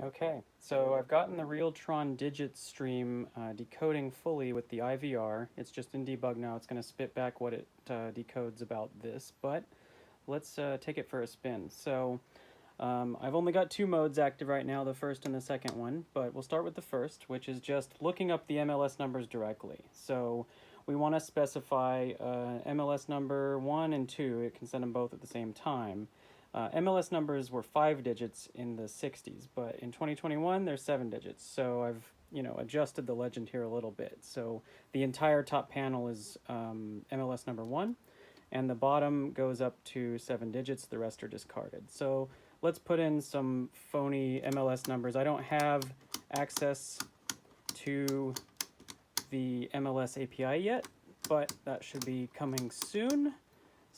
Okay, so I've gotten the Realtron digit stream decoding fully with the IVR. It's just in debug now. It's going to spit back what it decodes about this, but let's take it for a spin. So I've only got two modes active right now, the first and the second one, but we'll start with the first, which is just looking up the MLS numbers directly. So we want to specify MLS number 1 and 2. It can send them both at the same time. MLS numbers were 5 digits in the 60s, but in 2021 they're 7 digits. So I've adjusted the legend here a little bit. So the entire top panel is MLS number 1, and the bottom goes up to 7 digits. The rest are discarded. So let's put in some phony MLS numbers. I don't have access to the MLS API yet, but that should be coming soon.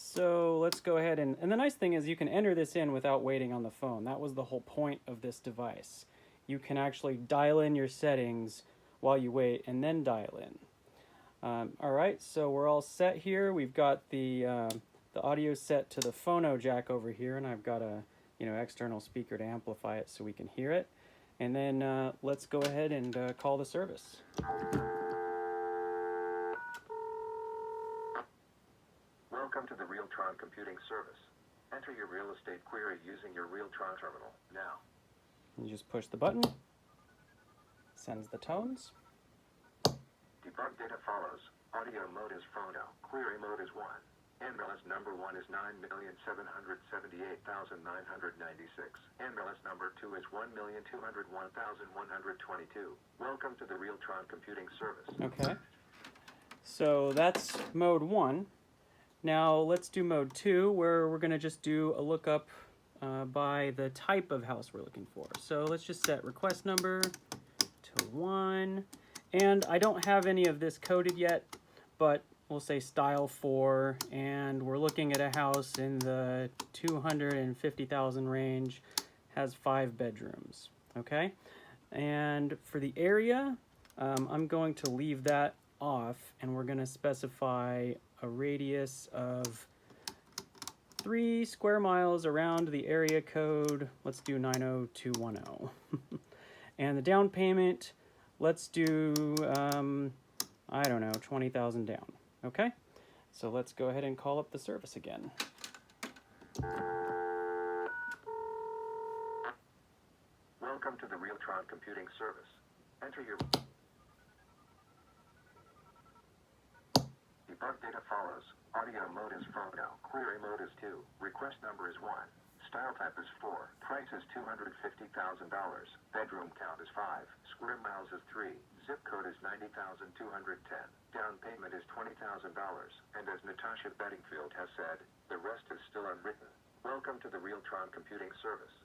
So let's go ahead and the nice thing is you can enter this in without waiting on the phone. That was the whole point of this device. You can actually dial in your settings while you wait and then dial in. All right, so we're all set here. We've got the audio set to the phono jack over here, and I've got a external speaker to amplify it so we can hear it. And then let's go ahead and call the service. Welcome to the Realtron Computing Service. Enter your real estate query using your Realtron terminal now. You just push the button, sends the tones. Debug data follows. Audio mode is phono. Query mode is 1. MLS number 1 is 9,778,996. MLS number 2 is 1,201,122. Welcome to the Realtron Computing Service. Okay. So that's mode 1. Now let's do mode 2, where we're going to just do a lookup by the type of house we're looking for. So let's just set request number to 1. And I don't have any of this coded yet, but we'll say style 4, and we're looking at a house in the 250,000 range, has 5 bedrooms, okay? And for the area, I'm going to leave that off, and we're going to specify a radius of 3 square miles around the area code. Let's do 90210. And the down payment, let's do, I don't know, 20,000 down. Okay? So let's go ahead and call up the service again. Welcome to the Realtron Computing Service. Enter your debug data follows. Audio mode is phono. Query mode is 2. Request number is 1. Style type is 4. Price is $250,000. Bedroom count is 5. Square miles is 3. Zip code is 90,210. Down payment is $20,000. And as Natasha Bedingfield has said, the rest is still unwritten. Welcome to the Realtron Computing Service.